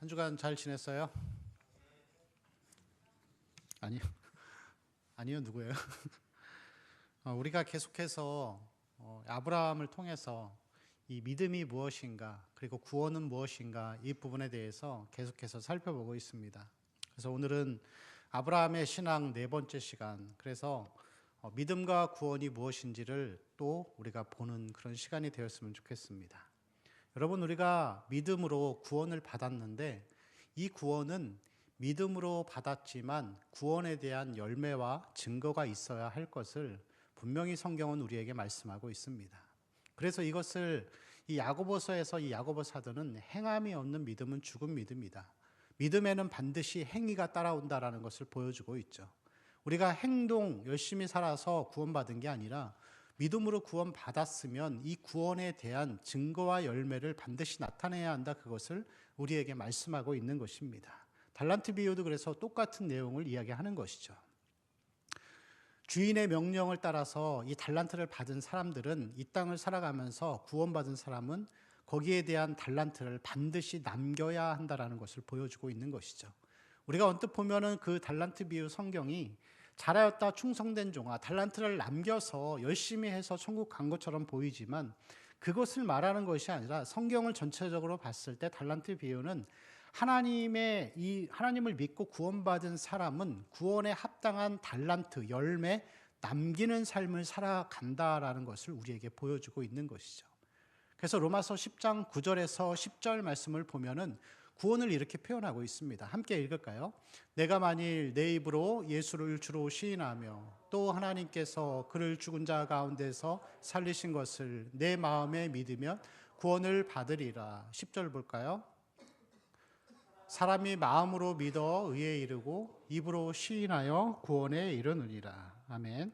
한 주간 잘 지냈어요? 아니요. 아니요, 누구예요? 우리가 계속해서 아브라함을 통해서 이 믿음이 무엇인가, 그리고 구원은 무엇인가, 이 부분에 대해서 계속해서 살펴보고 있습니다. 그래서 오늘은 아브라함의 신앙 네 번째 시간, 그래서 믿음과 구원이 무엇인지를 또 우리가 보는 그런 시간이 되었으면 좋겠습니다. 여러분, 우리가 믿음으로 구원을 받았는데 이 구원은 믿음으로 받았지만 구원에 대한 열매와 증거가 있어야 할 것을 분명히 성경은 우리에게 말씀하고 있습니다. 그래서 이것을 이 야고보서에서 이 야고보 사도는 행함이 없는 믿음은 죽은 믿음이다. 믿음에는 반드시 행위가 따라온다라는 것을 보여주고 있죠. 우리가 행동 열심히 살아서 구원받은 게 아니라 믿음으로 구원받았으면 이 구원에 대한 증거와 열매를 반드시 나타내야 한다. 그것을 우리에게 말씀하고 있는 것입니다. 달란트 비유도 그래서 똑같은 내용을 이야기하는 것이죠. 주인의 명령을 따라서 이 달란트를 받은 사람들은 이 땅을 살아가면서 구원받은 사람은 거기에 대한 달란트를 반드시 남겨야 한다는 것을 보여주고 있는 것이죠. 우리가 언뜻 보면은 그 달란트 비유 성경이 잘하였다 충성된 종아, 달란트를 남겨서 열심히 해서 천국 간 것처럼 보이지만 그것을 말하는 것이 아니라 성경을 전체적으로 봤을 때 달란트 비유는 하나님을 믿고 구원받은 사람은 구원에 합당한 달란트, 열매, 남기는 삶을 살아간다라는 것을 우리에게 보여주고 있는 것이죠. 그래서 로마서 10장 9절에서 10절 말씀을 보면은 구원을 이렇게 표현하고 있습니다. 함께 읽을까요? 내가 만일 내 입으로 예수를 주로 시인하며 또 하나님께서 그를 죽은 자 가운데서 살리신 것을 내 마음에 믿으면 구원을 받으리라. 10절 볼까요? 사람이 마음으로 믿어 의에 이르고 입으로 시인하여 구원에 이르느니라. 아멘.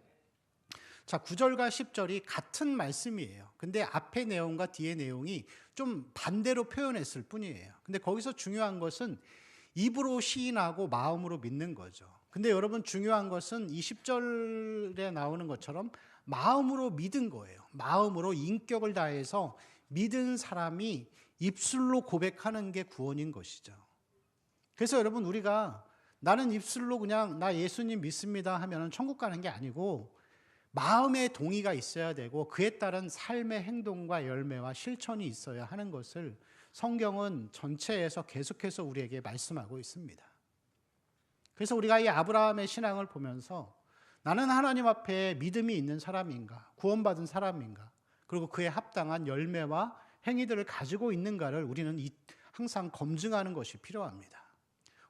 자, 9절과 10절이 같은 말씀이에요. 근데 앞의 내용과 뒤의 내용이 좀 반대로 표현했을 뿐이에요. 근데 거기서 중요한 것은 입으로 시인하고 마음으로 믿는 거죠. 근데 여러분, 중요한 것은 이 10절에 나오는 것처럼 마음으로 믿은 거예요. 마음으로 인격을 다해서 믿은 사람이 입술로 고백하는 게 구원인 것이죠. 그래서 여러분, 우리가 나는 입술로 그냥 나 예수님 믿습니다 하면 천국 가는 게 아니고 마음의 동의가 있어야 되고 그에 따른 삶의 행동과 열매와 실천이 있어야 하는 것을 성경은 전체에서 계속해서 우리에게 말씀하고 있습니다. 그래서 우리가 이 아브라함의 신앙을 보면서 나는 하나님 앞에 믿음이 있는 사람인가, 구원받은 사람인가, 그리고 그에 합당한 열매와 행위들을 가지고 있는가를 우리는 항상 검증하는 것이 필요합니다.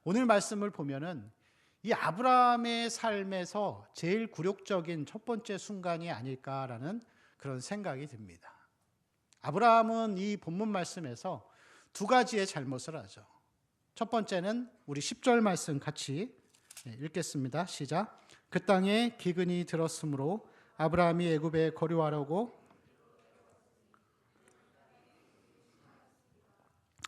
오늘 말씀을 보면은 이 아브라함의 삶에서 제일 굴욕적인 첫 번째 순간이 아닐까라는 그런 생각이 듭니다. 아브라함은 이 본문 말씀에서 두 가지의 잘못을 하죠. 첫 번째는 우리 10절 말씀 같이 읽겠습니다. 시작. 그 땅에 기근이 들었으므로 아브라함이 애굽에 거류하려고.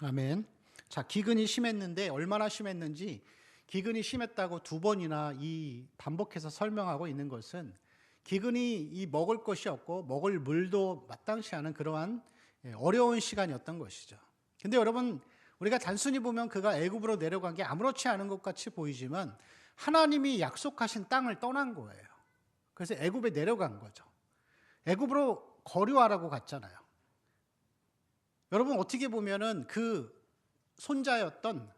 아멘. 자, 기근이 심했는데 얼마나 심했는지 기근이 심했다고 두 번이나 이 반복해서 설명하고 있는 것은 기근이 이 먹을 것이 없고 먹을 물도 마땅치 않은 그러한 어려운 시간이었던 것이죠. 근데 여러분, 우리가 단순히 보면 그가 애굽으로 내려간 게 아무렇지 않은 것 같이 보이지만 하나님이 약속하신 땅을 떠난 거예요. 그래서 애굽에 내려간 거죠. 애굽으로 거류하라고 갔잖아요. 여러분, 어떻게 보면은 그 손자였던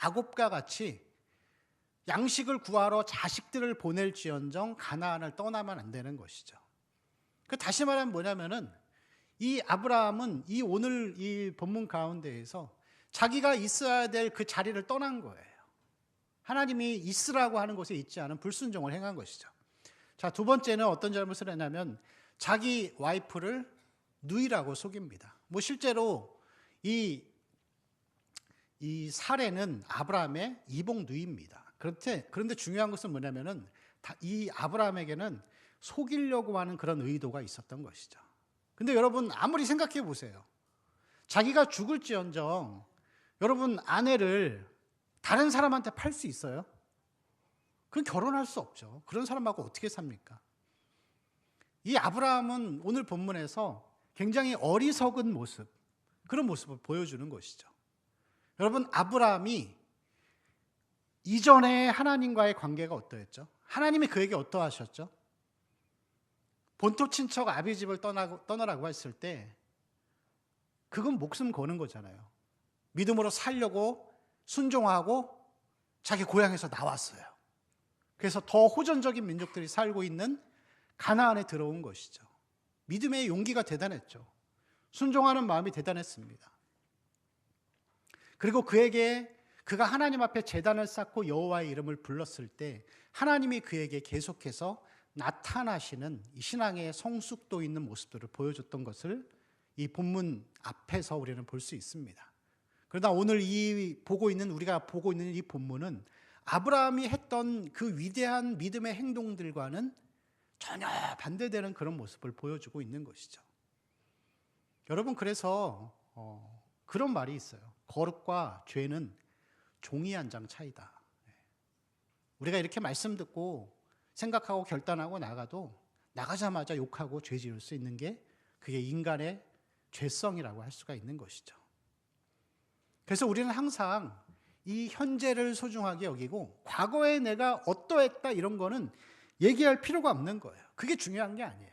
야곱과 같이 양식을 구하러 자식들을 보낼지언정 가나안을 떠나면 안 되는 것이죠. 다시 말하면 뭐냐면은 이 아브라함은 이 오늘 이 본문 가운데에서 자기가 있어야 될 그 자리를 떠난 거예요. 하나님이 있으라고 하는 곳에 있지 않은 불순종을 행한 것이죠. 자, 두 번째는 어떤 잘못을 했냐면 자기 와이프를 누이라고 속입니다. 실제로 이 사레는 아브라함의 이복 누이입니다. 그런데 중요한 것은 뭐냐면은 이 아브라함에게는 속이려고 하는 그런 의도가 있었던 것이죠. 근데 여러분, 아무리 생각해 보세요. 자기가 죽을지언정 여러분, 아내를 다른 사람한테 팔 수 있어요? 그럼 결혼할 수 없죠. 그런 사람하고 어떻게 삽니까? 이 아브라함은 오늘 본문에서 굉장히 어리석은 모습, 그런 모습을 보여주는 것이죠. 여러분, 아브라함이 이전에 하나님과의 관계가 어떠했죠? 하나님이 그에게 어떠하셨죠? 본토 친척 아비 집을 떠나라고 했을 때 그건 목숨 거는 거잖아요. 믿음으로 살려고 순종하고 자기 고향에서 나왔어요. 그래서 더 호전적인 민족들이 살고 있는 가나안에 들어온 것이죠. 믿음의 용기가 대단했죠. 순종하는 마음이 대단했습니다. 그리고 그가 하나님 앞에 제단을 쌓고 여호와의 이름을 불렀을 때 하나님이 그에게 계속해서 나타나시는 이 신앙의 성숙도 있는 모습들을 보여줬던 것을 이 본문 앞에서 우리는 볼 수 있습니다. 그러나 오늘 우리가 보고 있는 이 본문은 아브라함이 했던 그 위대한 믿음의 행동들과는 전혀 반대되는 그런 모습을 보여주고 있는 것이죠. 여러분, 그래서 그런 말이 있어요. 거룩과 죄는 종이 한 장 차이다. 우리가 이렇게 말씀 듣고 생각하고 결단하고 나가자마자 욕하고 죄 지을 수 있는 게 그게 인간의 죄성이라고 할 수가 있는 것이죠. 그래서 우리는 항상 이 현재를 소중하게 여기고 과거에 내가 어떠했다 이런 거는 얘기할 필요가 없는 거예요. 그게 중요한 게 아니에요.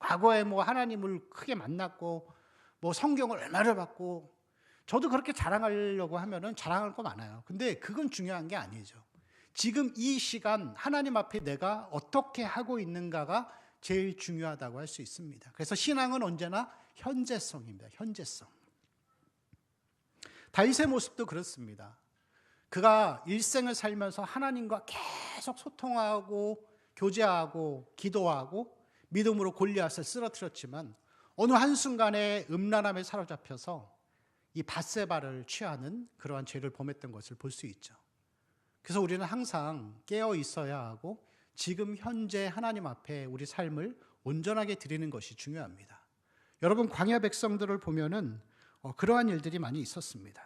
과거에 하나님을 크게 만났고 성경을 얼마를 받고 저도 그렇게 자랑하려고 하면은 자랑할 거 많아요. 근데 그건 중요한 게 아니죠. 지금 이 시간 하나님 앞에 내가 어떻게 하고 있는가가 제일 중요하다고 할 수 있습니다. 그래서 신앙은 언제나 현재성입니다. 현재성. 다윗의 모습도 그렇습니다. 그가 일생을 살면서 하나님과 계속 소통하고 교제하고 기도하고 믿음으로 골리앗을 쓰러뜨렸지만 어느 한순간에 음란함에 사로잡혀서 이 밧세바를 취하는 그러한 죄를 범했던 것을 볼 수 있죠. 그래서 우리는 항상 깨어 있어야 하고 지금 현재 하나님 앞에 우리 삶을 온전하게 드리는 것이 중요합니다. 여러분, 광야 백성들을 보면은 그러한 일들이 많이 있었습니다.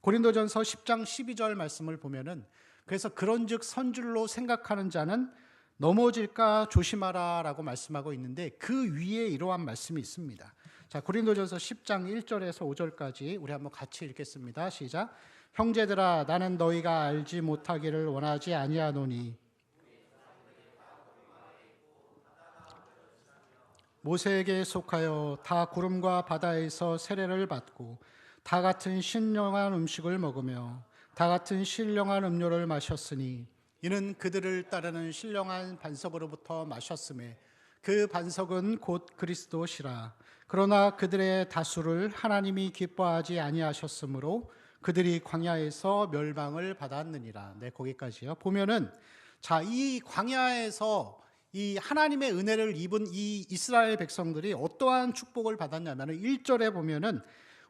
고린도전서 10장 12절 말씀을 보면은 그래서 그런즉 선줄로 생각하는 자는 넘어질까 조심하라라고 말씀하고 있는데 그 위에 이러한 말씀이 있습니다. 자, 고린도전서 10장 1절에서 5절까지 우리 한번 같이 읽겠습니다. 시작. 형제들아, 나는 너희가 알지 못하기를 원하지 아니하노니 모세에게 속하여 다 구름과 바다에서 세례를 받고 다 같은 신령한 음식을 먹으며 다 같은 신령한 음료를 마셨으니 이는 그들을 따르는 신령한 반석으로부터 마셨음에 그 반석은 곧 그리스도시라. 그러나 그들의 다수를 하나님이 기뻐하지 아니하셨으므로 그들이 광야에서 멸망을 받았느니라. 네, 거기까지요. 보면은 이 광야에서 이 하나님의 은혜를 입은 이 이스라엘 백성들이 어떠한 축복을 받았냐면 1절에 보면은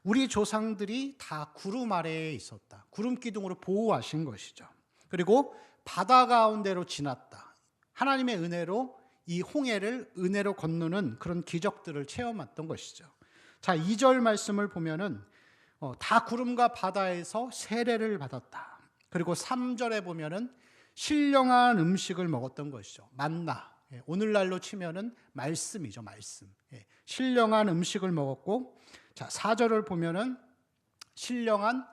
우리 조상들이 다 구름 아래에 있었다. 구름 기둥으로 보호하신 것이죠. 그리고 바다 가운데로 지났다. 하나님의 은혜로 이 홍해를 은혜로 건너는 그런 기적들을 체험했던 것이죠. 자, 2절 말씀을 보면은 다 구름과 바다에서 세례를 받았다. 그리고 3절에 보면은 신령한 음식을 먹었던 것이죠. 만나. 오늘날로 치면은 말씀이죠, 말씀. 신령한 음식을 먹었고, 자, 4절을 보면은 신령한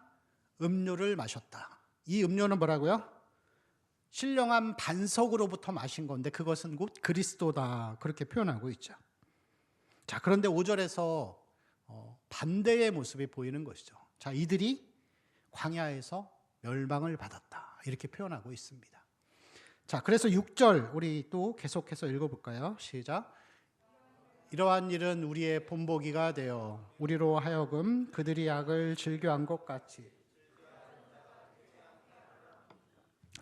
음료를 마셨다. 이 음료는 뭐라고요? 신령한 반석으로부터 마신 건데 그것은 곧 그리스도다. 그렇게 표현하고 있죠. 자, 그런데 5절에서 반대의 모습이 보이는 것이죠. 자, 이들이 광야에서 멸망을 받았다. 이렇게 표현하고 있습니다. 자, 그래서 6절 우리 또 계속해서 읽어볼까요? 시작. 이러한 일은 우리의 본보기가 되어 우리로 하여금 그들이 악을 즐겨한 것 같이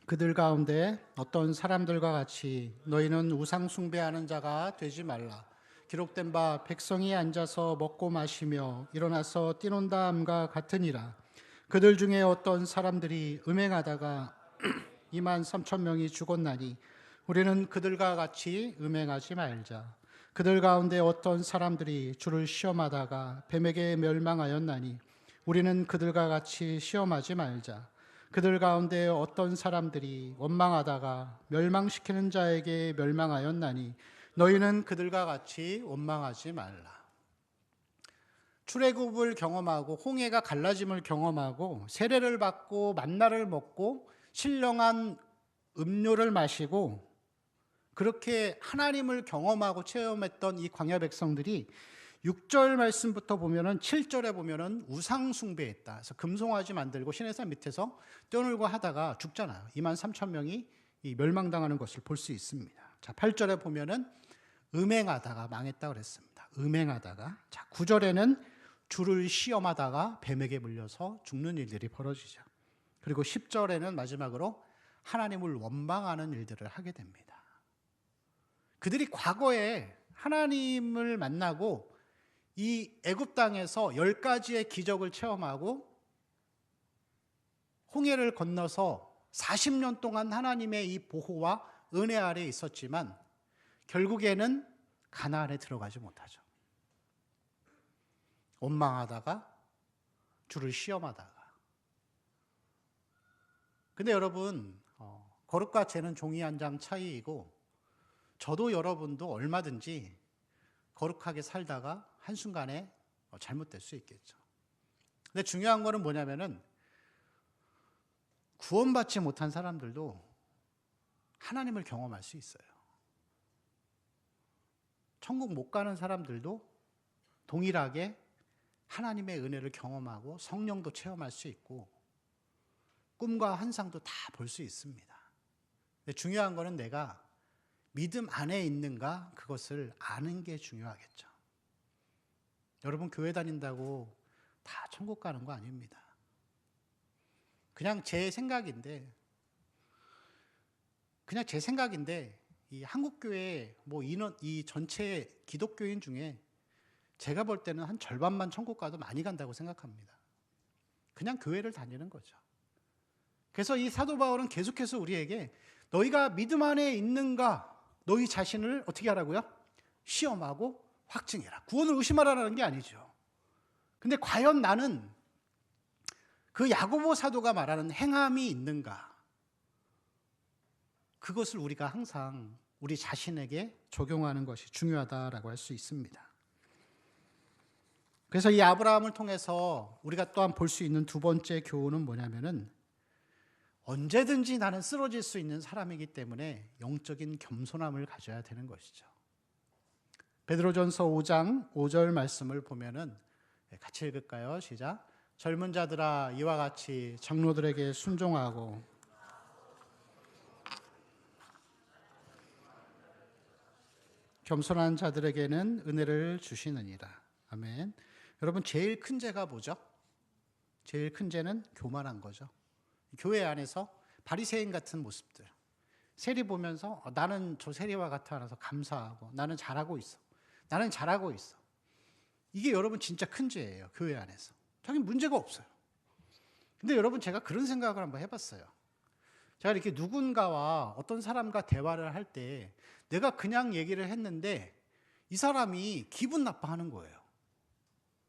그들 가운데 어떤 사람들과 같이 너희는 우상 숭배하는 자가 되지 말라. 기록된 바 백성이 앉아서 먹고 마시며 일어나서 뛰논다 함과 같으니라. 그들 중에 어떤 사람들이 음행하다가 2만 3천 명이 죽었나니 우리는 그들과 같이 음행하지 말자. 그들 가운데 어떤 사람들이 주를 시험하다가 뱀에게 멸망하였나니 우리는 그들과 같이 시험하지 말자. 그들 가운데 어떤 사람들이 원망하다가 멸망시키는 자에게 멸망하였나니 너희는 그들과 같이 원망하지 말라. 출애굽을 경험하고 홍해가 갈라짐을 경험하고 세례를 받고 만나를 먹고 신령한 음료를 마시고 그렇게 하나님을 경험하고 체험했던 이 광야 백성들이 6절 말씀부터 보면은 7절에 보면은 우상 숭배했다. 그래서 금송아지 만들고 시내산 밑에서 뛰어놀고 하다가 죽잖아요. 23,000명이 멸망당하는 것을 볼 수 있습니다. 자, 8절에 보면은 음행하다가 망했다 그랬습니다. 음행하다가. 자, 9절에는 주를 시험하다가 뱀에게 물려서 죽는 일들이 벌어지죠. 그리고 10절에는 마지막으로 하나님을 원망하는 일들을 하게 됩니다. 그들이 과거에 하나님을 만나고 이 애굽 땅에서 10가지의 기적을 체험하고 홍해를 건너서 40년 동안 하나님의 이 보호와 은혜 아래에 있었지만 결국에는 가나안에 들어가지 못하죠. 원망하다가 주를 시험하다가. 근데 여러분, 거룩과 죄는 종이 한 장 차이이고 저도 여러분도 얼마든지 거룩하게 살다가 한순간에 잘못될 수 있겠죠. 근데 중요한 거는 뭐냐면은 구원받지 못한 사람들도 하나님을 경험할 수 있어요. 천국 못 가는 사람들도 동일하게 하나님의 은혜를 경험하고 성령도 체험할 수 있고 꿈과 환상도 다 볼 수 있습니다. 근데 중요한 거는 내가 믿음 안에 있는가 그것을 아는 게 중요하겠죠. 여러분 교회 다닌다고 다 천국 가는 거 아닙니다. 그냥 제 생각인데 이 한국 교회 뭐 인원 이 전체 기독교인 중에 제가 볼 때는 한 절반만 천국 가도 많이 간다고 생각합니다. 그냥 교회를 다니는 거죠. 그래서 이 사도 바울은 계속해서 우리에게 너희가 믿음 안에 있는가 너희 자신을 어떻게 하라고요? 시험하고 확증해라. 구원을 의심하라는 게 아니죠. 근데 과연 나는 그 야고보 사도가 말하는 행함이 있는가? 그것을 우리가 항상 우리 자신에게 적용하는 것이 중요하다라고 할 수 있습니다. 그래서 이 아브라함을 통해서 우리가 또한 볼 수 있는 두 번째 교훈은 뭐냐면은 언제든지 나는 쓰러질 수 있는 사람이기 때문에 영적인 겸손함을 가져야 되는 것이죠. 베드로전서 5장 5절 말씀을 보면은 같이 읽을까요? 시작. 젊은 자들아 이와 같이 장로들에게 순종하고 겸손한 자들에게는 은혜를 주시느니라. 아멘. 여러분 제일 큰 죄가 뭐죠? 제일 큰 죄는 교만한 거죠. 교회 안에서 바리새인 같은 모습들. 세리 보면서 나는 저 세리와 같아서 감사하고 나는 잘하고 있어. 나는 잘하고 있어. 이게 여러분 진짜 큰 죄예요. 교회 안에서. 자기 문제가 없어요. 근데 여러분 제가 그런 생각을 한번 해봤어요. 제가 이렇게 누군가와 어떤 사람과 대화를 할 때 내가 그냥 얘기를 했는데 이 사람이 기분 나빠하는 거예요.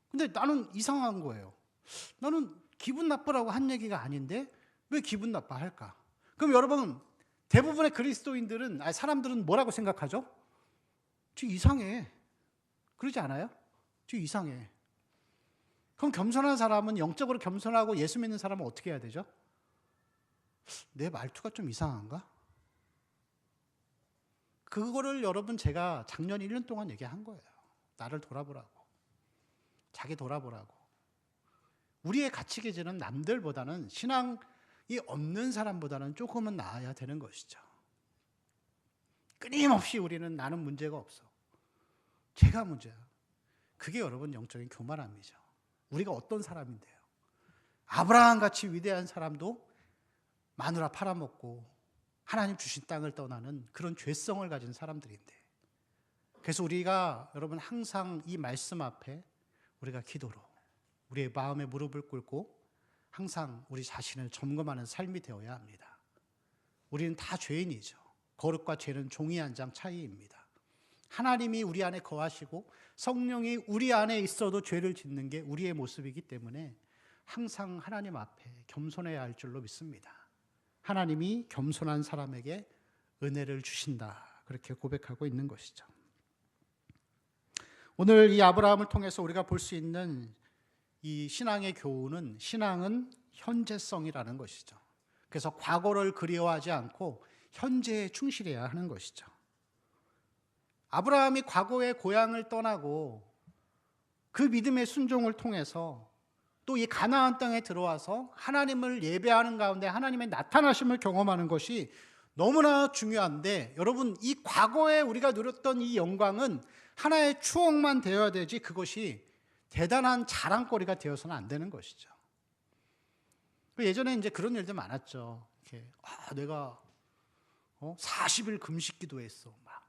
근데 나는 이상한 거예요. 나는 기분 나쁘라고 한 얘기가 아닌데 왜 기분 나빠할까? 그럼 여러분 대부분의 그리스도인들은 사람들은 뭐라고 생각하죠? 저 이상해. 그러지 않아요? 저 이상해. 그럼 겸손한 사람은 영적으로 겸손하고 예수 믿는 사람은 어떻게 해야 되죠? 내 말투가 좀 이상한가? 그거를 여러분 제가 작년 1년 동안 얘기한 거예요. 나를 돌아보라고. 자기 돌아보라고. 우리의 가치 기준은 남들보다는 신앙이 없는 사람보다는 조금은 나아야 되는 것이죠. 끊임없이 우리는 나는 문제가 없어. 제가 문제야. 그게 여러분 영적인 교만함이죠. 우리가 어떤 사람인데요. 아브라함같이 위대한 사람도 마누라 팔아먹고 하나님 주신 땅을 떠나는 그런 죄성을 가진 사람들인데 그래서 우리가 여러분 항상 이 말씀 앞에 우리가 기도로 우리의 마음에 무릎을 꿇고 항상 우리 자신을 점검하는 삶이 되어야 합니다. 우리는 다 죄인이죠. 거룩과 죄는 종이 한 장 차이입니다. 하나님이 우리 안에 거하시고 성령이 우리 안에 있어도 죄를 짓는 게 우리의 모습이기 때문에 항상 하나님 앞에 겸손해야 할 줄로 믿습니다. 하나님이 겸손한 사람에게 은혜를 주신다. 그렇게 고백하고 있는 것이죠. 오늘 이 아브라함을 통해서 우리가 볼 수 있는 이 신앙의 교훈은, 신앙은 현재성이라는 것이죠. 그래서 과거를 그리워하지 않고 현재에 충실해야 하는 것이죠. 아브라함이 과거의 고향을 떠나고 그 믿음의 순종을 통해서 또 이 가나안 땅에 들어와서 하나님을 예배하는 가운데 하나님의 나타나심을 경험하는 것이 너무나 중요한데, 여러분, 이 과거에 우리가 누렸던 이 영광은 하나의 추억만 되어야 되지 그것이 대단한 자랑거리가 되어서는 안 되는 것이죠. 예전에 이제 그런 일들 많았죠. 이렇게 내가 40일 금식 기도했어. 막.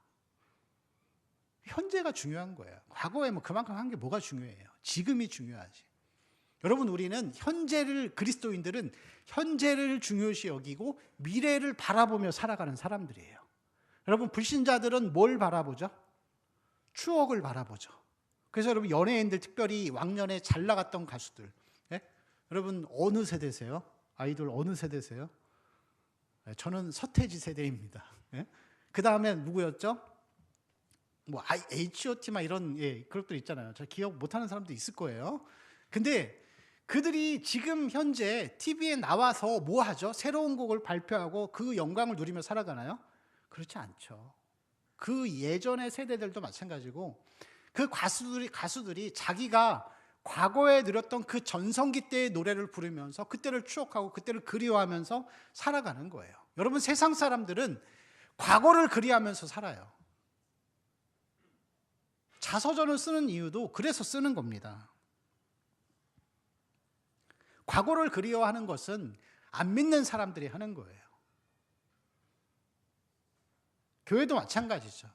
현재가 중요한 거예요. 과거에 뭐 그만큼 한 게 뭐가 중요해요? 지금이 중요하지. 여러분, 우리는 그리스도인들은 현재를 중요시 여기고 미래를 바라보며 살아가는 사람들이에요. 여러분, 불신자들은 뭘 바라보죠? 추억을 바라보죠. 그래서 여러분, 연예인들, 특별히 왕년에 잘 나갔던 가수들, 예? 여러분 어느 세대세요? 아이돌 어느 세대세요? 저는 서태지 세대입니다. 예? 그 다음에 누구였죠? 뭐 H.O.T. 막 이런 그룹들 있잖아요. 잘 기억 못하는 사람도 있을 거예요. 근데 그들이 지금 현재 TV에 나와서 뭐 하죠? 새로운 곡을 발표하고 그 영광을 누리며 살아가나요? 그렇지 않죠. 그 예전의 세대들도 마찬가지고 그 가수들이 자기가 과거에 누렸던 그 전성기 때의 노래를 부르면서 그때를 추억하고 그때를 그리워하면서 살아가는 거예요. 여러분, 세상 사람들은 과거를 그리워하면서 살아요. 자서전을 쓰는 이유도 그래서 쓰는 겁니다. 과거를 그리워하는 것은 안 믿는 사람들이 하는 거예요. 교회도 마찬가지죠.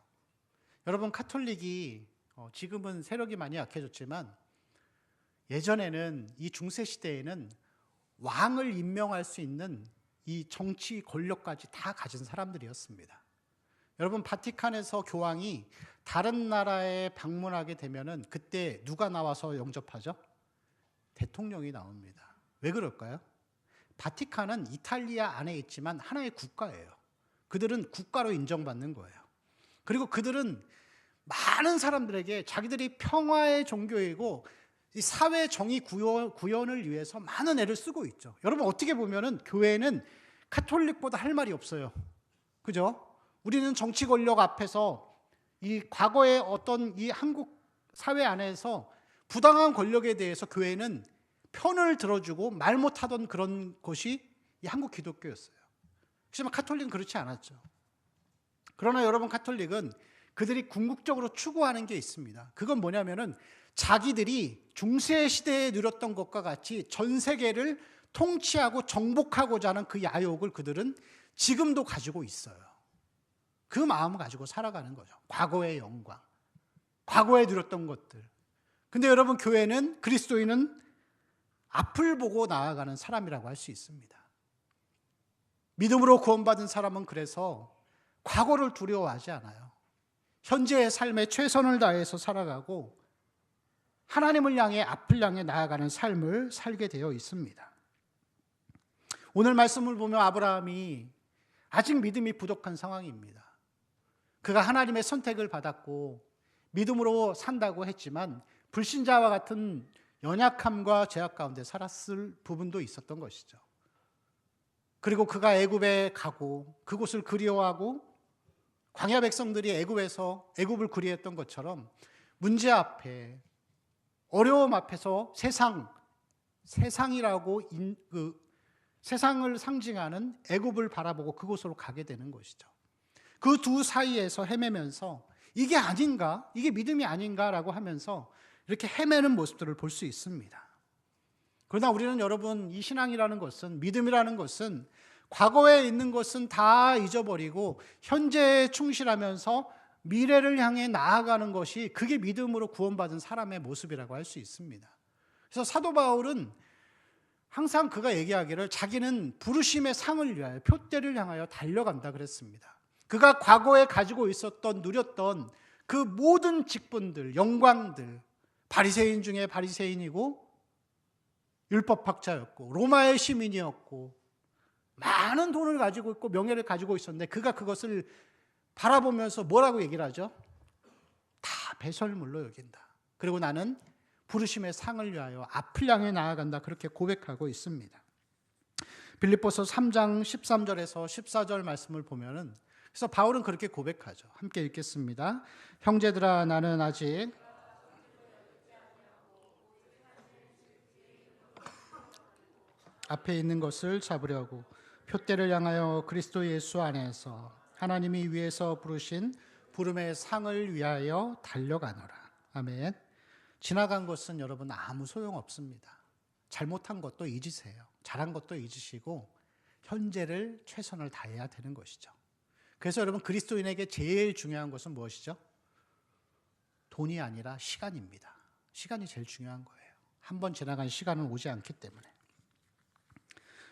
여러분, 카톨릭이 지금은 세력이 많이 약해졌지만 예전에는, 이 중세 시대에는 왕을 임명할 수 있는 이 정치 권력까지 다 가진 사람들이었습니다. 여러분, 바티칸에서 교황이 다른 나라에 방문하게 되면은 그때 누가 나와서 영접하죠? 대통령이 나옵니다. 왜 그럴까요? 바티칸은 이탈리아 안에 있지만 하나의 국가예요. 그들은 국가로 인정받는 거예요. 그리고 그들은 많은 사람들에게 자기들이 평화의 종교이고 이 사회 정의 구현을 위해서 많은 애를 쓰고 있죠. 여러분, 어떻게 보면은 교회는 카톨릭보다 할 말이 없어요. 그죠? 우리는 정치 권력 앞에서 이 과거의 어떤 이 한국 사회 안에서 부당한 권력에 대해서 교회는 편을 들어주고 말 못하던 그런 것이 이 한국 기독교였어요. 하지만 카톨릭은 그렇지 않았죠. 그러나 여러분, 카톨릭은 그들이 궁극적으로 추구하는 게 있습니다. 그건 뭐냐면은 자기들이 중세 시대에 누렸던 것과 같이 전 세계를 통치하고 정복하고자 하는 그 야욕을 그들은 지금도 가지고 있어요. 그 마음을 가지고 살아가는 거죠. 과거의 영광, 과거에 누렸던 것들. 근데 여러분, 교회는, 그리스도인은 앞을 보고 나아가는 사람이라고 할 수 있습니다. 믿음으로 구원받은 사람은 그래서 과거를 두려워하지 않아요. 현재의 삶에 최선을 다해서 살아가고 하나님을 향해, 앞을 향해 나아가는 삶을 살게 되어 있습니다. 오늘 말씀을 보면 아브라함이 아직 믿음이 부족한 상황입니다. 그가 하나님의 선택을 받았고 믿음으로 산다고 했지만 불신자와 같은 연약함과 죄악 가운데 살았을 부분도 있었던 것이죠. 그리고 그가 애굽에 가고 그곳을 그리워하고 광야 백성들이 애굽에서 애굽을 그리했던 것처럼 문제 앞에, 어려움 앞에서 세상이라고 세상을 상징하는 애굽을 바라보고 그곳으로 가게 되는 것이죠. 그 두 사이에서 헤매면서 이게 아닌가? 이게 믿음이 아닌가라고 하면서 이렇게 헤매는 모습들을 볼 수 있습니다. 그러나 우리는, 여러분, 이 신앙이라는 것은, 믿음이라는 것은 과거에 있는 것은 다 잊어버리고 현재에 충실하면서 미래를 향해 나아가는 것이, 그게 믿음으로 구원받은 사람의 모습이라고 할 수 있습니다. 그래서 사도 바울은 항상 그가 얘기하기를 자기는 부르심의 상을 위하여, 표대를 향하여 달려간다 그랬습니다. 그가 과거에 가지고 있었던, 누렸던 그 모든 직분들, 영광들, 바리새인 중에 바리새인이고 율법학자였고 로마의 시민이었고 많은 돈을 가지고 있고 명예를 가지고 있었는데 그가 그것을 바라보면서 뭐라고 얘기를 하죠? 다 배설물로 여긴다. 그리고 나는 부르심의 상을 위하여 앞을 향해 나아간다. 그렇게 고백하고 있습니다. 빌립보서 3장 13절에서 14절 말씀을 보면은 그래서 바울은 그렇게 고백하죠. 함께 읽겠습니다. 형제들아 나는 아직 앞에 있는 것을 잡으려고 표대를 향하여 그리스도 예수 안에서 하나님이 위에서 부르신 부름의 상을 위하여 달려가노라. 아멘. 지나간 것은 여러분 아무 소용없습니다. 잘못한 것도 잊으세요. 잘한 것도 잊으시고 현재를 최선을 다해야 되는 것이죠. 그래서 여러분 그리스도인에게 제일 중요한 것은 무엇이죠? 돈이 아니라 시간입니다. 시간이 제일 중요한 거예요. 한 번 지나간 시간은 오지 않기 때문에.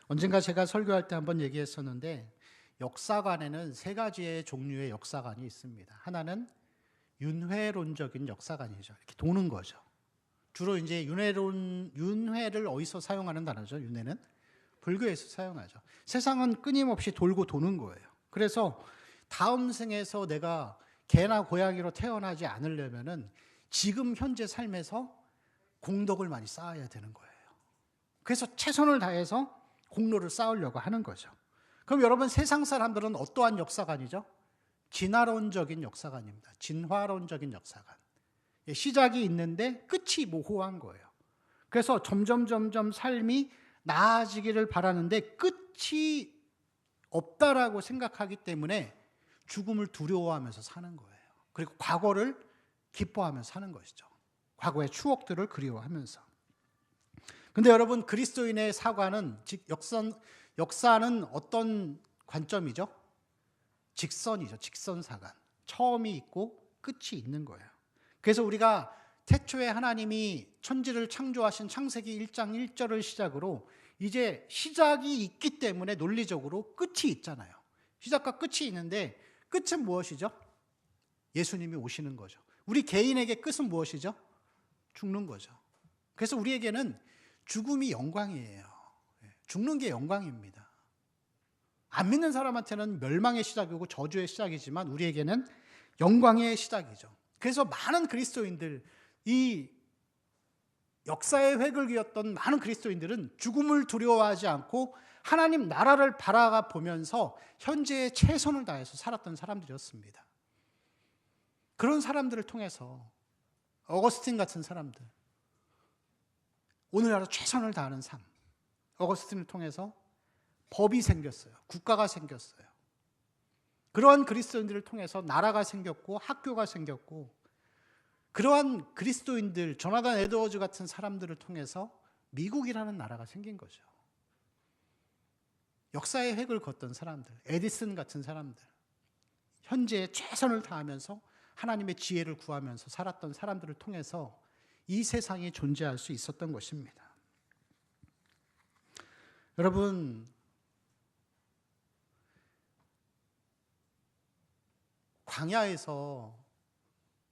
언젠가 제가 설교할 때 한번 얘기했었는데 역사관에는 세 가지의 종류의 역사관이 있습니다. 하나는 윤회론적인 역사관이죠. 이렇게 도는 거죠. 주로 이제 윤회를 어디서 사용하는 단어죠? 윤회는 불교에서 사용하죠. 세상은 끊임없이 돌고 도는 거예요. 그래서 다음 생에서 내가 개나 고양이로 태어나지 않으려면은 지금 현재 삶에서 공덕을 많이 쌓아야 되는 거예요. 그래서 최선을 다해서 공로를 쌓으려고 하는 거죠. 그럼 여러분 세상 사람들은 어떠한 역사관이죠? 진화론적인 역사관입니다. 진화론적인 역사관. 시작이 있는데 끝이 모호한 거예요. 그래서 점점 삶이 나아지기를 바라는데 끝이 없다라고 생각하기 때문에 죽음을 두려워하면서 사는 거예요. 그리고 과거를 기뻐하면서 사는 것이죠. 과거의 추억들을 그리워하면서. 근데 여러분 그리스도인의 사관은 즉 역사는 어떤 관점이죠? 직선이죠. 직선사관. 처음이 있고 끝이 있는 거예요. 그래서 우리가 태초에 하나님이 천지를 창조하신 창세기 1장 1절을 시작으로 이제 시작이 있기 때문에 논리적으로 끝이 있잖아요. 시작과 끝이 있는데 끝은 무엇이죠? 예수님이 오시는 거죠. 우리 개인에게 끝은 무엇이죠? 죽는 거죠. 그래서 우리에게는 죽음이 영광이에요. 죽는 게 영광입니다. 안 믿는 사람한테는 멸망의 시작이고 저주의 시작이지만 우리에게는 영광의 시작이죠. 그래서 많은 그리스도인들, 이 역사의 획을 그었던 많은 그리스도인들은 죽음을 두려워하지 않고 하나님 나라를 바라가 보면서 현재의 최선을 다해서 살았던 사람들이었습니다. 그런 사람들을 통해서 어거스틴 같은 사람들, 오늘날로 최선을 다하는 삶, 어거스틴을 통해서 법이 생겼어요. 국가가 생겼어요. 그러한 그리스도인들을 통해서 나라가 생겼고 학교가 생겼고 그러한 그리스도인들, 조나단 에드워즈 같은 사람들을 통해서 미국이라는 나라가 생긴 거죠. 역사의 획을 걷던 사람들, 에디슨 같은 사람들, 현재에 최선을 다하면서 하나님의 지혜를 구하면서 살았던 사람들을 통해서 이 세상이 존재할 수 있었던 것입니다. 여러분, 광야에서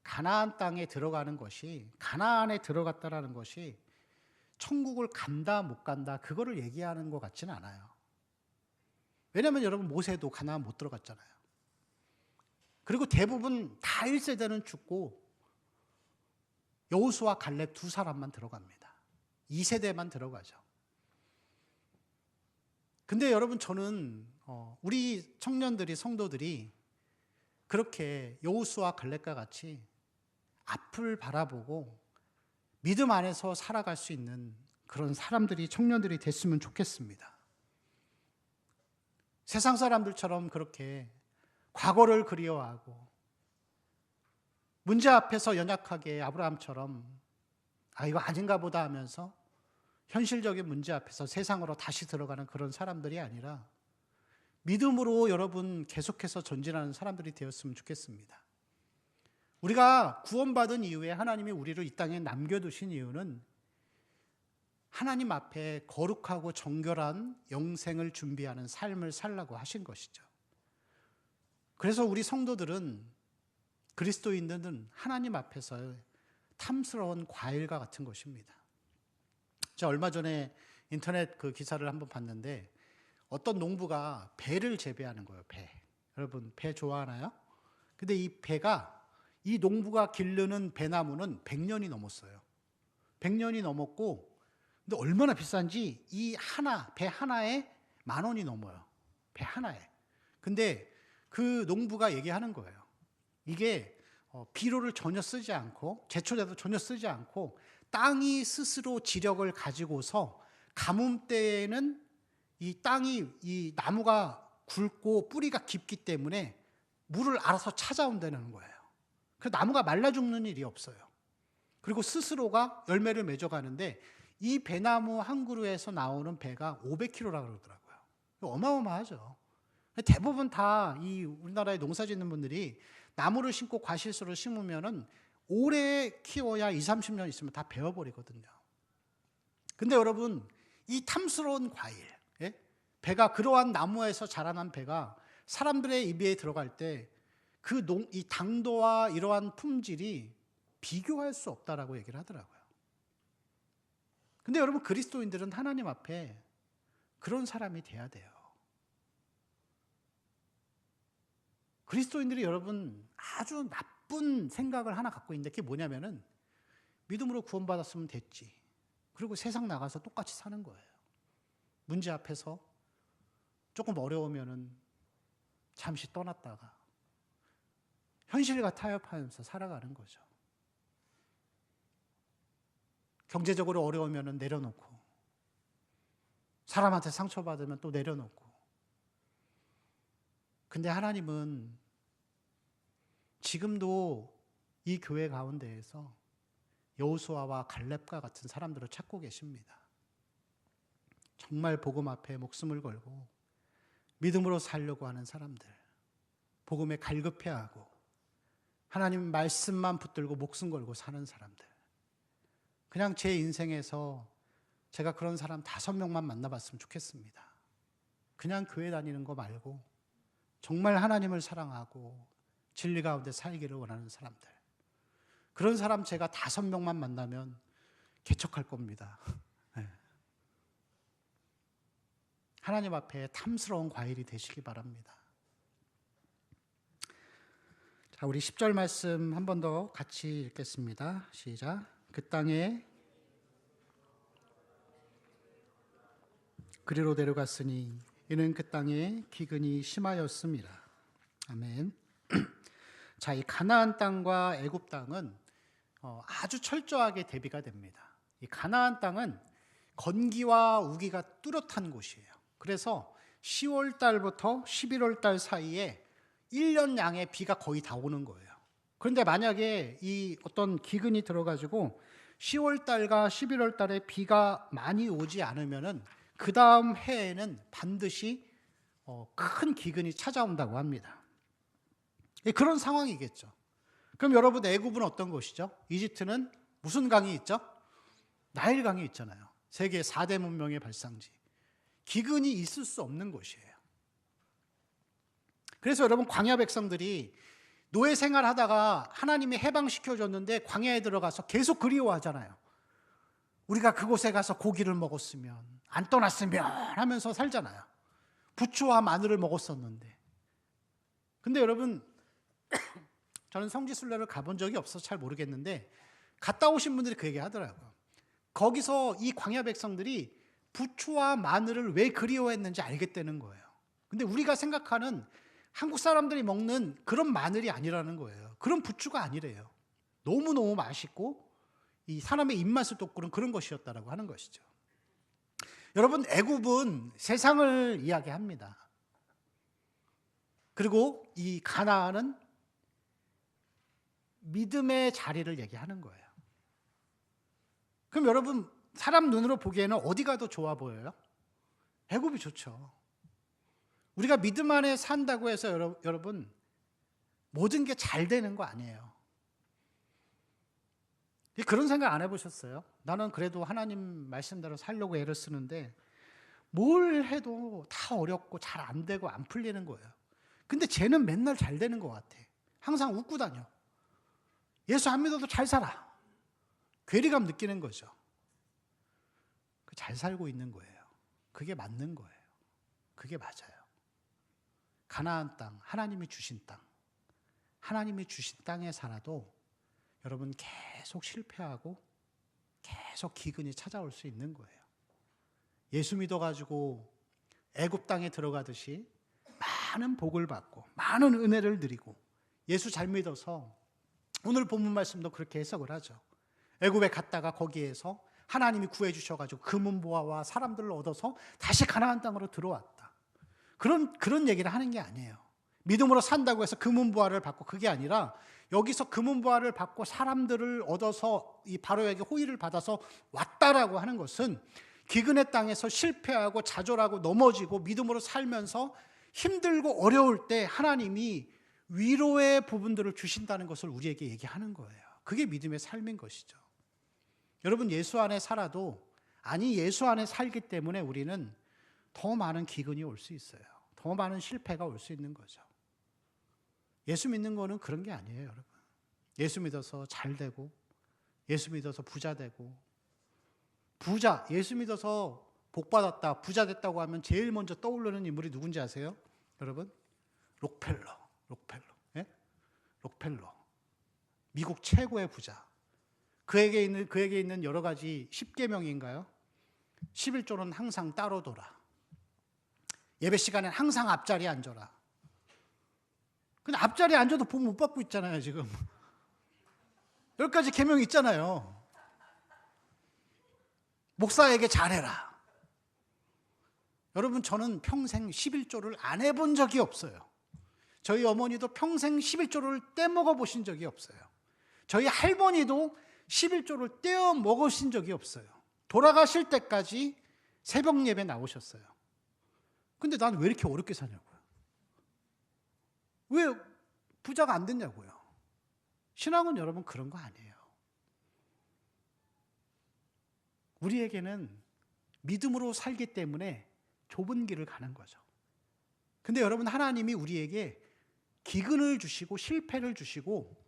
가나안 땅에 들어가는 것이, 가나안에 들어갔다라는 것이 천국을 간다 못 간다 그거를 얘기하는 것 같지는 않아요. 왜냐하면 여러분 모세도 가나안 못 들어갔잖아요. 그리고 대부분 다 1세대는 죽고 여호수아 갈렙 두 사람만 들어갑니다. 2세대만 들어가죠. 근데 여러분 저는 우리 청년들이, 성도들이 그렇게 여호수아 갈렙과 같이 앞을 바라보고 믿음 안에서 살아갈 수 있는 그런 사람들이, 청년들이 됐으면 좋겠습니다. 세상 사람들처럼 그렇게 과거를 그리워하고 문제 앞에서 연약하게 아브라함처럼 이거 아닌가 보다 하면서 현실적인 문제 앞에서 세상으로 다시 들어가는 그런 사람들이 아니라 믿음으로 여러분 계속해서 전진하는 사람들이 되었으면 좋겠습니다. 우리가 구원받은 이후에 하나님이 우리를 이 땅에 남겨두신 이유는 하나님 앞에 거룩하고 정결한 영생을 준비하는 삶을 살라고 하신 것이죠. 그래서 우리 성도들은, 그리스도인들은 하나님 앞에서 탐스러운 과일과 같은 것입니다. 제가 얼마 전에 인터넷 그 기사를 한번 봤는데 어떤 농부가 배를 재배하는 거예요. 배. 여러분 배 좋아하나요? 근데 이 배가 이 농부가 기르는 배나무는 100년이 넘었어요. 100년이 넘었고, 근데 얼마나 비싼지 이 배 하나에 10,000원이 넘어요. 배 하나에. 근데 그 농부가 얘기하는 거예요. 이게 비료를 전혀 쓰지 않고 제초제도 전혀 쓰지 않고 땅이 스스로 지력을 가지고서 가뭄 때에는 이 나무가 굵고 뿌리가 깊기 때문에 물을 알아서 찾아온다는 거예요. 그래서 나무가 말라 죽는 일이 없어요. 그리고 스스로가 열매를 맺어가는데 이 배나무 한 그루에서 나오는 배가 500kg라고 그러더라고요. 어마어마하죠. 대부분 다 이 우리나라에 농사 짓는 분들이 나무를 심고 과실수를 심으면은 오래 키워야 20-30년 있으면 다 베어버리거든요. 근데 여러분, 이 탐스러운 과일, 예? 배가, 그러한 나무에서 자라난 배가 사람들의 입에 들어갈 때 이 당도와 이러한 품질이 비교할 수 없다라고 얘기를 하더라고요. 근데 여러분, 그리스도인들은 하나님 앞에 그런 사람이 돼야 돼요. 그리스도인들이 여러분 아주 나쁜 생각을 하나 갖고 있는데 그게 뭐냐면은 믿음으로 구원받았으면 됐지. 그리고 세상 나가서 똑같이 사는 거예요. 문제 앞에서 조금 어려우면은 잠시 떠났다가 현실과 타협하면서 살아가는 거죠. 경제적으로 어려우면은 내려놓고, 사람한테 상처받으면 또 내려놓고. 근데 하나님은 지금도 이 교회 가운데에서 여호수아와 갈렙과 같은 사람들을 찾고 계십니다. 정말 복음 앞에 목숨을 걸고 믿음으로 살려고 하는 사람들, 복음에 갈급해하고 하나님 말씀만 붙들고 목숨 걸고 사는 사람들. 그냥 제 인생에서 제가 그런 사람 5명만 만나봤으면 좋겠습니다. 그냥 교회 다니는 거 말고 정말 하나님을 사랑하고 진리 가운데 살기를 원하는 사람들. 그런 사람 제가 5명만 만나면 개척할 겁니다. 네. 하나님 앞에 탐스러운 과일이 되시기 바랍니다. 자, 우리 10절 말씀 한 번 더 같이 읽겠습니다. 시작. 그 땅에 그리로 데려갔으니 이는 그 땅에 기근이 심하였습니다. 아멘. 자, 이 가나안 땅과 애굽 땅은 아주 철저하게 대비가 됩니다. 이 가나안 땅은 건기와 우기가 뚜렷한 곳이에요. 그래서 10월 달부터 11월 달 사이에 1년 양의 비가 거의 다 오는 거예요. 그런데 만약에 이 어떤 기근이 들어가지고 10월 달과 11월 달에 비가 많이 오지 않으면은 그 다음 해에는 반드시 큰 기근이 찾아온다고 합니다. 그런 상황이겠죠. 그럼 여러분, 애굽은 어떤 곳이죠? 이집트는 무슨 강이 있죠? 나일 강이 있잖아요. 세계 4대 문명의 발상지. 기근이 있을 수 없는 곳이에요. 그래서 여러분, 광야 백성들이 노예 생활하다가 하나님이 해방시켜줬는데 광야에 들어가서 계속 그리워하잖아요. 우리가 그곳에 가서 고기를 먹었으면, 안 떠났으면 하면서 살잖아요. 부추와 마늘을 먹었었는데. 근데 여러분, 저는 성지순례를 가본 적이 없어서 잘 모르겠는데 갔다 오신 분들이 그 얘기 하더라고요. 거기서 이 광야 백성들이 부추와 마늘을 왜 그리워했는지 알겠다는 거예요. 근데 우리가 생각하는 한국 사람들이 먹는 그런 마늘이 아니라는 거예요. 그런 부추가 아니래요. 너무너무 맛있고 이 사람의 입맛을 돋구는 그런 것이었다라고 하는 것이죠. 여러분, 애굽은 세상을 이야기합니다. 그리고 이 가나안은 믿음의 자리를 얘기하는 거예요. 그럼 여러분, 사람 눈으로 보기에는 어디가 더 좋아 보여요? 애굽이 좋죠. 우리가 믿음 안에 산다고 해서 여러분 모든 게 잘 되는 거 아니에요. 그런 생각 안 해보셨어요? 나는 그래도 하나님 말씀대로 살려고 애를 쓰는데 뭘 해도 다 어렵고 잘 안 되고 안 풀리는 거예요. 근데 쟤는 맨날 잘 되는 것 같아. 항상 웃고 다녀. 예수 안 믿어도 잘 살아. 괴리감 느끼는 거죠. 잘 살고 있는 거예요. 그게 맞는 거예요. 그게 맞아요. 가나안 땅, 하나님이 주신 땅. 하나님이 주신 땅에 살아도 여러분 계속 실패하고 계속 기근이 찾아올 수 있는 거예요. 예수 믿어가지고 애굽 땅에 들어가듯이 많은 복을 받고 많은 은혜를 누리고, 예수 잘 믿어서 오늘 본문 말씀도 그렇게 해석을 하죠. 애굽에 갔다가 거기에서 하나님이 구해 주셔가지고 금은보화와 사람들을 얻어서 다시 가나안 땅으로 들어왔다. 그런 얘기를 하는 게 아니에요. 믿음으로 산다고 해서 금은보화를 받고, 그게 아니라 여기서 금은보화를 받고 사람들을 얻어서 이 바로에게 호의를 받아서 왔다라고 하는 것은 기근의 땅에서 실패하고 좌절하고 넘어지고 믿음으로 살면서 힘들고 어려울 때 하나님이 위로의 부분들을 주신다는 것을 우리에게 얘기하는 거예요. 그게 믿음의 삶인 것이죠. 여러분, 예수 안에 살아도, 아니 예수 안에 살기 때문에 우리는 더 많은 기근이 올 수 있어요. 더 많은 실패가 올 수 있는 거죠. 예수 믿는 거는 그런 게 아니에요, 여러분. 예수 믿어서 잘 되고, 예수 믿어서 부자 되고, 예수 믿어서 복 받았다, 부자 됐다고 하면 제일 먼저 떠오르는 인물이 누군지 아세요? 여러분? 록펠러. 예? 록펠러. 미국 최고의 부자. 그에게 있는 여러 가지 10계명인가요? 11조는 항상 따로 둬라. 예배 시간엔 항상 앞자리에 앉아라. 근데 앞자리에 앉아도 복 못 받고 있잖아요, 지금. 10가지 계명이 있잖아요. 목사에게 잘해라. 여러분, 저는 평생 11조를 안 해본 적이 없어요. 저희 어머니도 평생 11조를 떼먹어 보신 적이 없어요. 저희 할머니도 11조를 떼어 먹으신 적이 없어요. 돌아가실 때까지 새벽 예배 나오셨어요. 근데 난 왜 이렇게 어렵게 사냐고요. 왜 부자가 안 됐냐고요. 신앙은 여러분 그런 거 아니에요. 우리에게는 믿음으로 살기 때문에 좁은 길을 가는 거죠. 근데 여러분, 하나님이 우리에게 기근을 주시고 실패를 주시고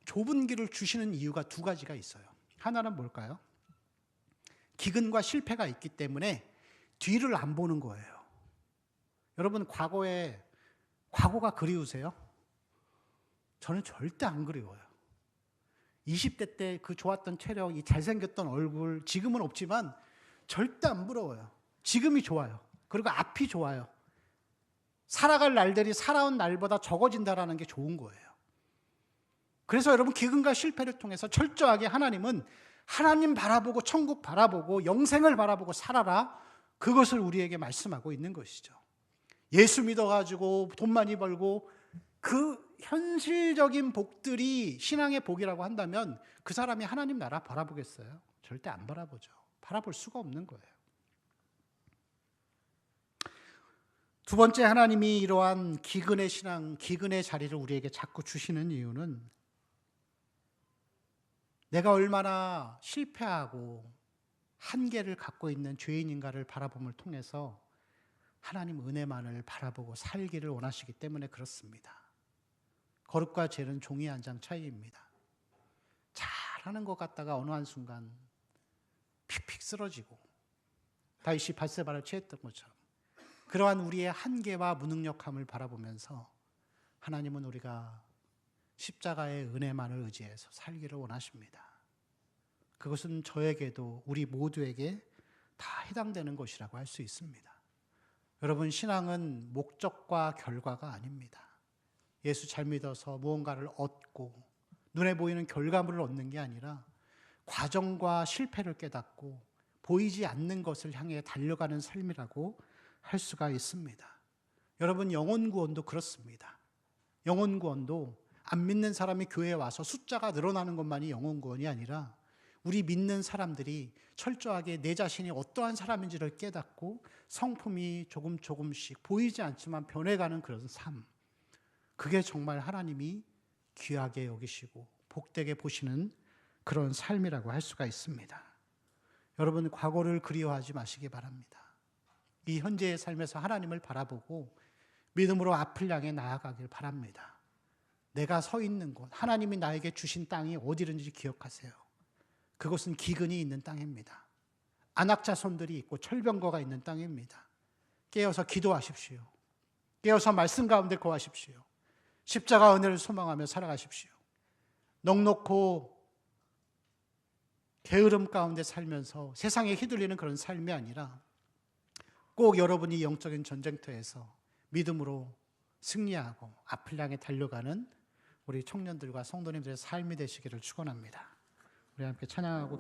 좁은 길을 주시는 이유가 두 가지가 있어요. 하나는 뭘까요? 기근과 실패가 있기 때문에 뒤를 안 보는 거예요. 여러분, 과거가 그리우세요? 저는 절대 안 그리워요. 20대 때 그 좋았던 체력, 이 잘생겼던 얼굴, 지금은 없지만 절대 안 부러워요. 지금이 좋아요. 그리고 앞이 좋아요. 살아갈 날들이 살아온 날보다 적어진다라는 게 좋은 거예요. 그래서 여러분, 기근과 실패를 통해서 철저하게 하나님은 하나님 바라보고 천국 바라보고 영생을 바라보고 살아라, 그것을 우리에게 말씀하고 있는 것이죠. 예수 믿어가지고 돈 많이 벌고 그 현실적인 복들이 신앙의 복이라고 한다면 그 사람이 하나님 나라 바라보겠어요? 절대 안 바라보죠. 바라볼 수가 없는 거예요. 두 번째, 하나님이 이러한 기근의 신앙, 기근의 자리를 우리에게 자꾸 주시는 이유는 내가 얼마나 실패하고 한계를 갖고 있는 죄인인가를 바라봄을 통해서 하나님 은혜만을 바라보고 살기를 원하시기 때문에 그렇습니다. 거룩과 죄는 종이 한 장 차이입니다. 잘하는 것 같다가 어느 한순간 픽픽 쓰러지고 다윗이 밧세바를 취했던 것처럼 그러한 우리의 한계와 무능력함을 바라보면서 하나님은 우리가 십자가의 은혜만을 의지해서 살기를 원하십니다. 그것은 저에게도 우리 모두에게 다 해당되는 것이라고 할 수 있습니다. 여러분, 신앙은 목적과 결과가 아닙니다. 예수 잘 믿어서 무언가를 얻고 눈에 보이는 결과물을 얻는 게 아니라 과정과 실패를 깨닫고 보이지 않는 것을 향해 달려가는 삶이라고 할 수가 있습니다. 여러분, 영혼 구원도 그렇습니다. 영혼 구원도 안 믿는 사람이 교회에 와서 숫자가 늘어나는 것만이 영혼 구원이 아니라 우리 믿는 사람들이 철저하게 내 자신이 어떠한 사람인지를 깨닫고 성품이 조금씩 보이지 않지만 변해가는 그런 삶, 그게 정말 하나님이 귀하게 여기시고 복되게 보시는 그런 삶이라고 할 수가 있습니다. 여러분, 과거를 그리워하지 마시기 바랍니다. 이 현재의 삶에서 하나님을 바라보고 믿음으로 앞을 향해 나아가길 바랍니다. 내가 서 있는 곳, 하나님이 나에게 주신 땅이 어디든지 기억하세요. 그것은 기근이 있는 땅입니다. 안악자손들이 있고 철병거가 있는 땅입니다. 깨어서 기도하십시오. 깨어서 말씀 가운데 거하십시오. 십자가 은혜를 소망하며 살아가십시오. 넉넉고 게으름 가운데 살면서 세상에 휘둘리는 그런 삶이 아니라 꼭 여러분이 영적인 전쟁터에서 믿음으로 승리하고 앞을 향해 달려가는 우리 청년들과 성도님들의 삶이 되시기를 축원합니다. 우리 함께 찬양하고